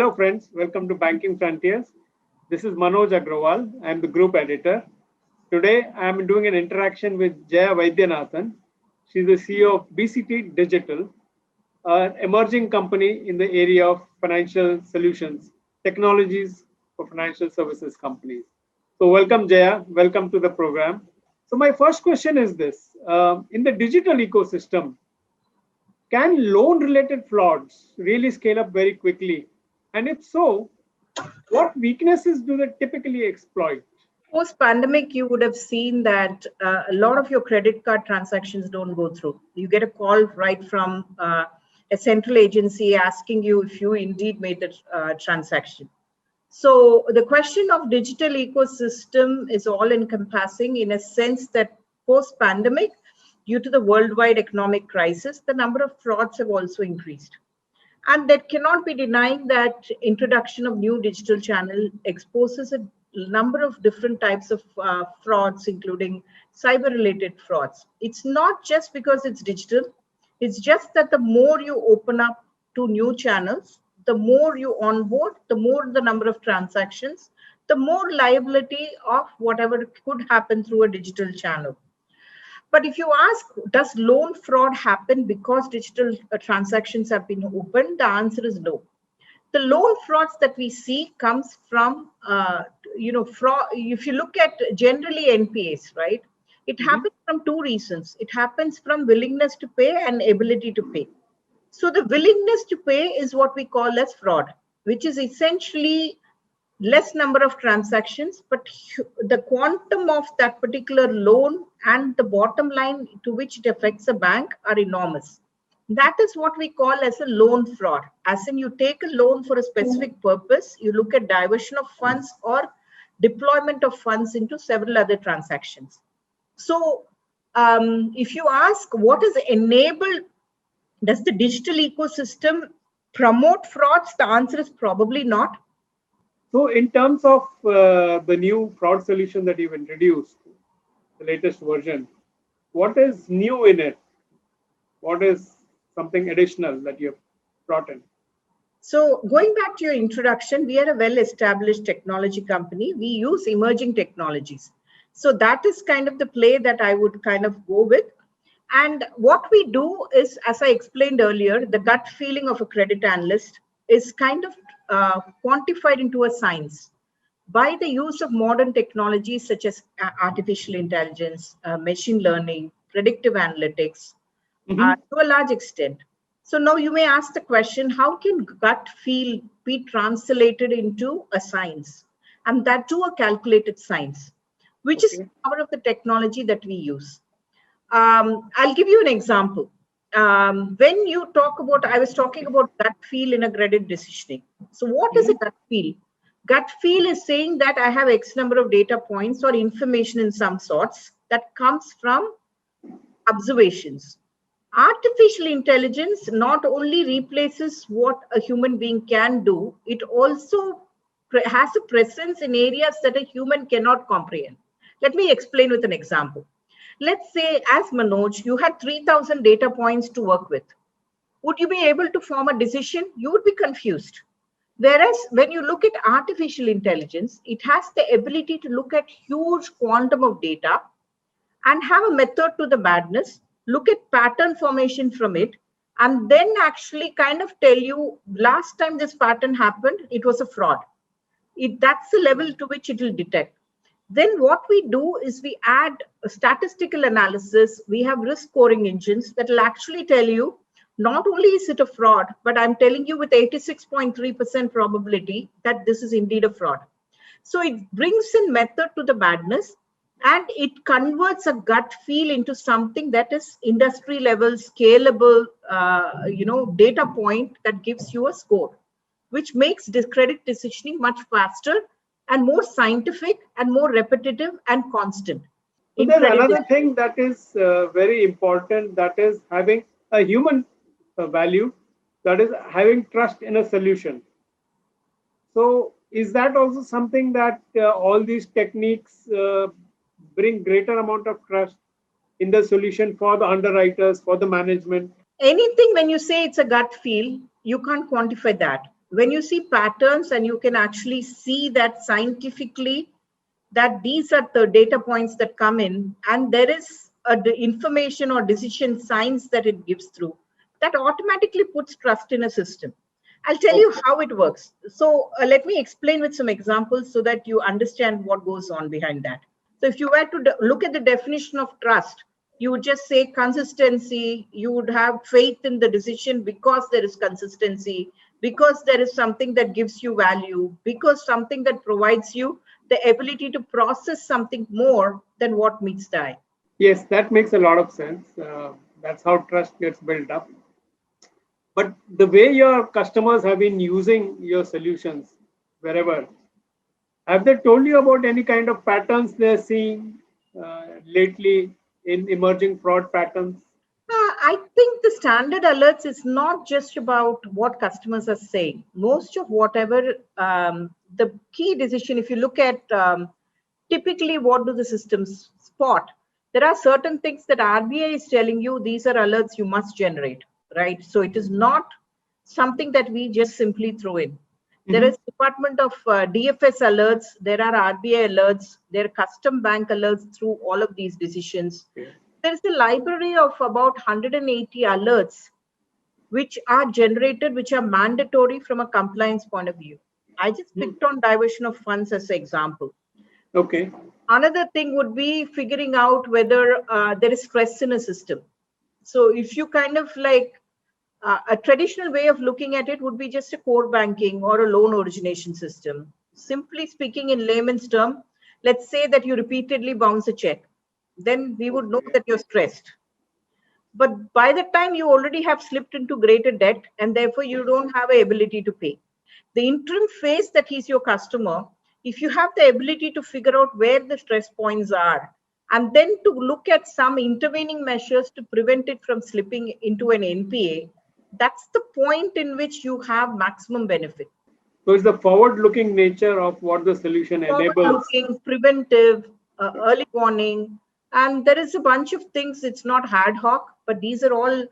Hello friends, welcome to Banking Frontiers. This is Manoj Agrawal. I am the group editor. Today I am doing an interaction with Jaya Vaidyanathan. She is the CEO of BCT Digital, an emerging company in the area of financial solutions, technologies for financial services companies. So welcome Jaya, welcome to the program. So my first question is this, in the digital ecosystem, can loan related frauds really scale up very quickly? And if so, what weaknesses do they typically exploit? Post pandemic, you would have seen that a lot of your credit card transactions don't go through. You get a call right from a central agency asking you if you indeed made the transaction. So the question of digital ecosystem is all encompassing in a sense that post pandemic, due to the worldwide economic crisis, the number of frauds have also increased. And that cannot be denying that introduction of new digital channel exposes a number of different types of frauds, including cyber-related frauds. It's not just because it's digital. It's just that the more you open up to new channels, the more you onboard, the more the number of transactions, the more liability of whatever could happen through a digital channel. But if you ask, does loan fraud happen because digital transactions have been opened? The answer is no. The loan frauds that we see comes from, fraud. If you look at generally NPAs, right? It happens from two reasons. It happens from willingness to pay and ability to pay. So the willingness to pay is what we call as fraud, which is essentially less number of transactions, but the quantum of that particular loan and the bottom line to which it affects a bank are enormous. That is what we call as a loan fraud. As in, you take a loan for a specific purpose, you look at diversion of funds or deployment of funds into several other transactions. So if you ask what is enabled, does the digital ecosystem promote frauds? The answer is probably not. So in terms of the new fraud solution that you've introduced, the latest version, what is new in it? What is something additional that you've brought in? So going back to your introduction, we are a well-established technology company. We use emerging technologies. So that is kind of the play that I would kind of go with. And what we do is, as I explained earlier, the gut feeling of a credit analyst is kind of quantified into a science by the use of modern technologies such as artificial intelligence, machine learning, predictive analytics, to a large extent. So now you may ask the question, how can gut feel be translated into a science? And that too a calculated science, which is the power of the technology that we use. I'll give you an example. When you talk about, I was talking about gut feel in a credit decisioning. So what is a gut feel? Gut feel is saying that I have X number of data points or information in some sorts that comes from observations. Artificial intelligence not only replaces what a human being can do, it also has a presence in areas that a human cannot comprehend. Let me explain with an example. Let's say, as Manoj, you had 3,000 data points to work with. Would you be able to form a decision? You would be confused. Whereas when you look at artificial intelligence, it has the ability to look at huge quantum of data and have a method to the madness, look at pattern formation from it, and then actually kind of tell you, last time this pattern happened, it was a fraud. That's the level to which it will detect. Then what we do is we add a statistical analysis. We have risk scoring engines that will actually tell you, not only is it a fraud, but I'm telling you with 86.3% probability that this is indeed a fraud. So it brings in method to the madness, and it converts a gut feel into something that is industry level, scalable, data point that gives you a score, which makes credit decisioning much faster and more scientific and more repetitive and constant. So there's another thing that is very important, that is having a human value, that is having trust in a solution. So is that also something that all these techniques bring greater amount of trust in the solution for the underwriters, for the management? Anything when you say it's a gut feel, you can't quantify that. when you see patterns and you can actually see that scientifically, that these are the data points that come in, and there is the information or decision science that it gives through, that automatically puts trust in a system. I'll tell you how it works. So let me explain with some examples so that you understand what goes on behind that. So if you were to look at the definition of trust, you would just say consistency. You would have faith in the decision because there is consistency, because there is something that gives you value, because something that provides you the ability to process something more than what meets the eye. Yes, that makes a lot of sense. That's how trust gets built up. But the way your customers have been using your solutions wherever, have they told you about any kind of patterns they're seeing lately in emerging fraud patterns? I think the standard alerts is not just about what customers are saying. Most of whatever the key decision, if you look at typically what do the systems spot, there are certain things that RBI is telling you, these are alerts you must generate, right? So it is not something that we just simply throw in. There is Department of DFS alerts, there are RBI alerts, there are custom bank alerts through all of these decisions. There's a library of about 180 alerts which are generated, which are mandatory from a compliance point of view. I just picked on diversion of funds as an example. Okay. Another thing would be figuring out whether there is stress in a system. So if you kind of like a traditional way of looking at it would be just a core banking or a loan origination system. Simply speaking, in layman's term, let's say that you repeatedly bounce a check, then we would know that you're stressed. But by the time you already have slipped into greater debt and therefore you don't have an ability to pay. The interim phase that he's your customer, if you have the ability to figure out where the stress points are, and then to look at some intervening measures to prevent it from slipping into an NPA, that's the point in which you have maximum benefit. So it's the forward-looking nature of what the solution enables. Forward-looking, preventive, early warning, and there is a bunch of things. It's not ad hoc, but these are all,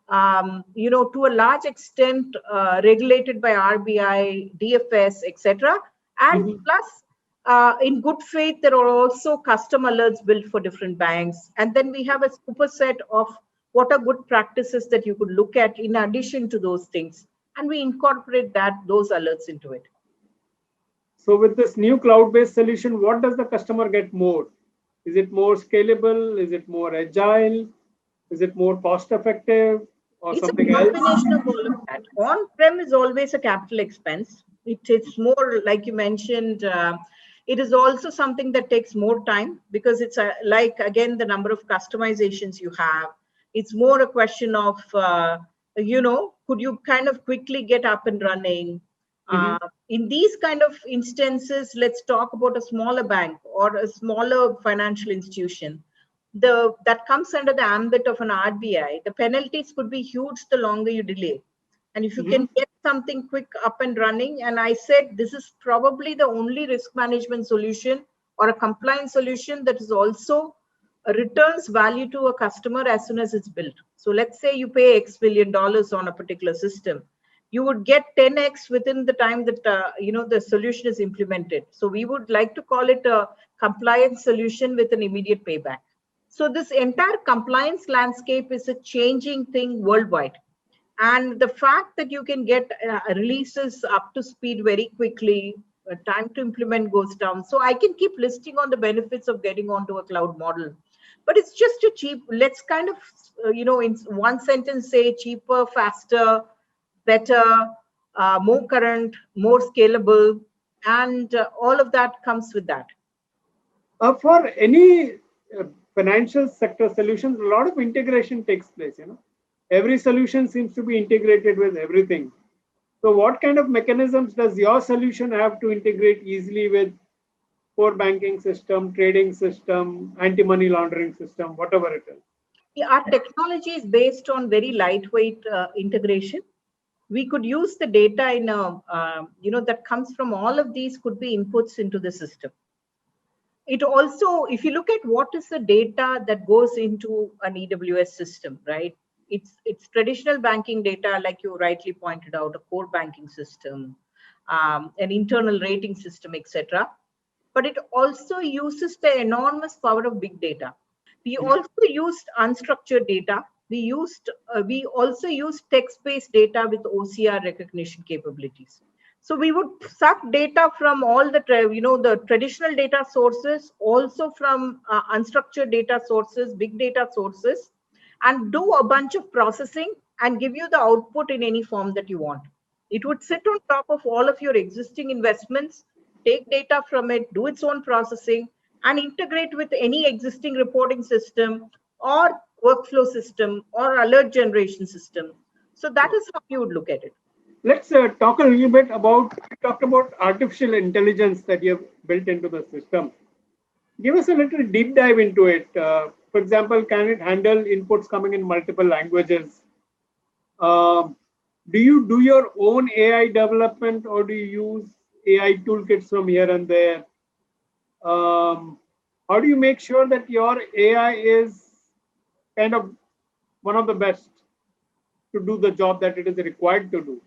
to a large extent, regulated by RBI, DFS, etc. And plus, in good faith, there are also custom alerts built for different banks. And then we have a superset of what are good practices that you could look at in addition to those things. And we incorporate those alerts into it. So with this new cloud-based solution, what does the customer get more? Is it more scalable? Is it more agile? Is it more cost-effective? Or it's something a else? combination of all of that. On-prem is always a capital expense. It's more, like you mentioned, it is also something that takes more time because it's like, again, the number of customizations you have. It's more a question of, could you kind of quickly get up and running? In these kind of instances, let's talk about a smaller bank or a smaller financial institution. That comes under the ambit of an RBI. The penalties could be huge the longer you delay. And if you can get something quick up and running, and I said this is probably the only risk management solution or a compliance solution that is also returns value to a customer as soon as it's built. So let's say you pay X $billion on a particular system. You would get 10x within the time that the solution is implemented. So we would like to call it a compliance solution with an immediate payback. So this entire compliance landscape is a changing thing worldwide. And the fact that you can get releases up to speed very quickly, time to implement goes down. So I can keep listing on the benefits of getting onto a cloud model. But it's just a cheap, let's kind of, in one sentence say cheaper, faster, better, more current, more scalable, and all of that comes with that. For any financial sector solutions, a lot of integration takes place. Every solution seems to be integrated with everything. So what kind of mechanisms does your solution have to integrate easily with core banking system, trading system, anti-money laundering system, whatever it is? Our technology is based on very lightweight integration. We could use the data in that comes from all of these could be inputs into the system. It also, if you look at what is the data that goes into an EWS system, right? It's traditional banking data, like you rightly pointed out, a core banking system, an internal rating system, etc. But it also uses the enormous power of big data. We also used unstructured data. We also used text-based data with OCR recognition capabilities. So we would suck data from all the traditional data sources, also from unstructured data sources, big data sources, and do a bunch of processing and give you the output in any form that you want. It would sit on top of all of your existing investments, take data from it, do its own processing, and integrate with any existing reporting system or workflow system or alert generation system. So that is how you would look at it. Let's talk a little bit about, you talked about artificial intelligence that you have built into the system. Give us a little deep dive into it. For example, can it handle inputs coming in multiple languages? Do you do your own AI development, or do you use AI toolkits from here and there? How do you make sure that your AI is kind of one of the best to do the job that it is required to do?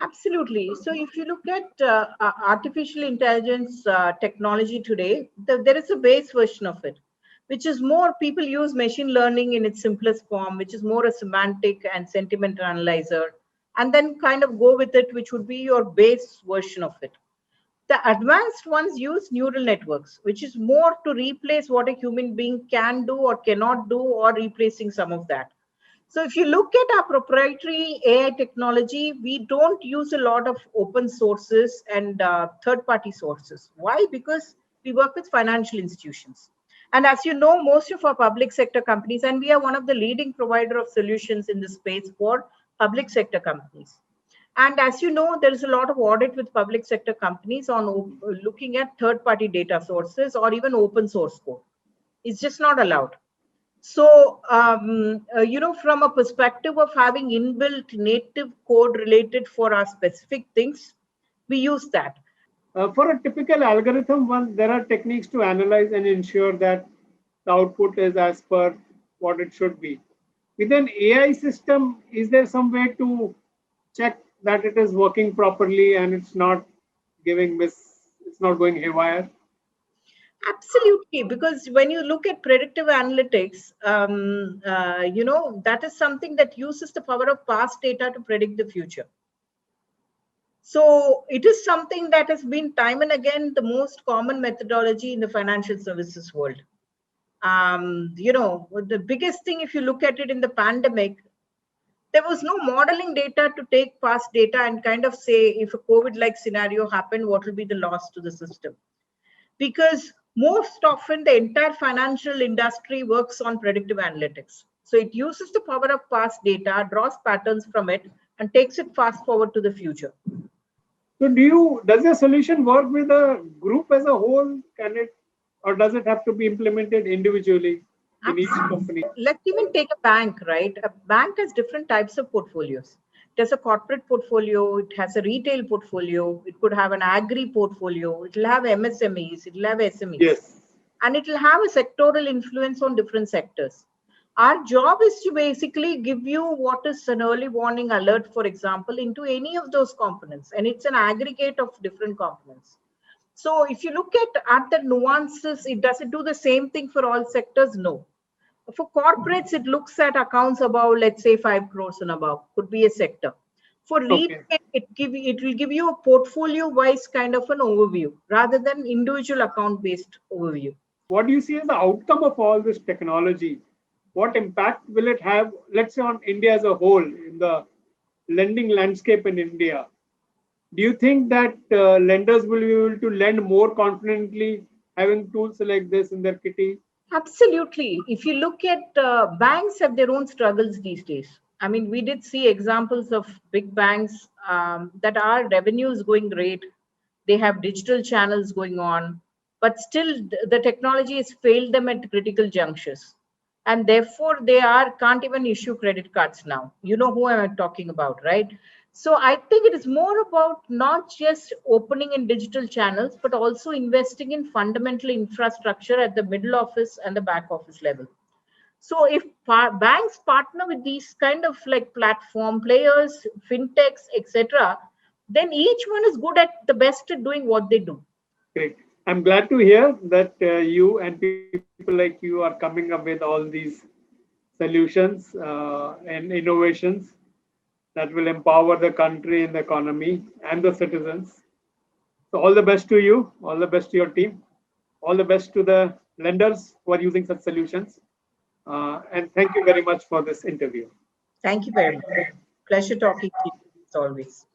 Absolutely. So if you look at artificial intelligence technology today, there is a base version of it, which is more, people use machine learning in its simplest form, which is more a semantic and sentiment analyzer, and then kind of go with it, which would be your base version of it. The advanced ones use neural networks, which is more to replace what a human being can do or cannot do, or replacing some of that. So if you look at our proprietary AI technology, we don't use a lot of open sources and third-party sources. Why? Because we work with financial institutions. And as you know, most of our public sector companies, and we are one of the leading provider of solutions in this space for public sector companies. And as you know, there is a lot of audit with public sector companies on looking at third-party data sources or even open source code. It's just not allowed. So, from a perspective of having inbuilt native code related for our specific things, we use that. For a typical algorithm, there are techniques to analyze and ensure that the output is as per what it should be. With an AI system, is there some way to check that it is working properly and it's not it's not going haywire? Absolutely, because when you look at predictive analytics, that is something that uses the power of past data to predict the future. So it is something that has been time and again the most common methodology in the financial services world. The biggest thing, if you look at it in the pandemic, there was no modeling data to take past data and kind of say, if a COVID-like scenario happened, what will be the loss to the system? Because most often the entire financial industry works on predictive analytics. So it uses the power of past data, draws patterns from it, and takes it fast forward to the future. So does your solution work with a group as a whole? Or does it have to be implemented individually in each company? Let's even take a bank, right? A bank has different types of portfolios. It has a corporate portfolio, it has a retail portfolio, it could have an agri portfolio, it will have MSMEs, it will have SMEs. Yes. And it will have a sectoral influence on different sectors. Our job is to basically give you what is an early warning alert, for example, into any of those components. And it's an aggregate of different components. So if you look at the nuances, does it do the same thing for all sectors? No. For corporates, it looks at accounts above, let's say, 5 crores and above, could be a sector. For retail, it will give you a portfolio-wise kind of an overview rather than individual account-based overview. What do you see as the outcome of all this technology? What impact will it have, let's say, on India as a whole, in the lending landscape in India? Do you think that lenders will be able to lend more confidently having tools like this in their kitty? Absolutely. If you look at banks have their own struggles these days. I mean, we did see examples of big banks that are revenues going great. They have digital channels going on, but still the technology has failed them at critical junctures. And therefore, they can't even issue credit cards now. You know who I'm talking about, right? So I think it is more about not just opening in digital channels, but also investing in fundamental infrastructure at the middle office and the back office level. So if banks partner with these kind of like platform players, fintechs, etc., then each one is good at the best at doing what they do. Great. I'm glad to hear that you and people like you are coming up with all these solutions and innovations that will empower the country and the economy and the citizens. So all the best to you, all the best to your team, all the best to the lenders who are using such solutions. And thank you very much for this interview. Thank you very much. Pleasure talking to you as always.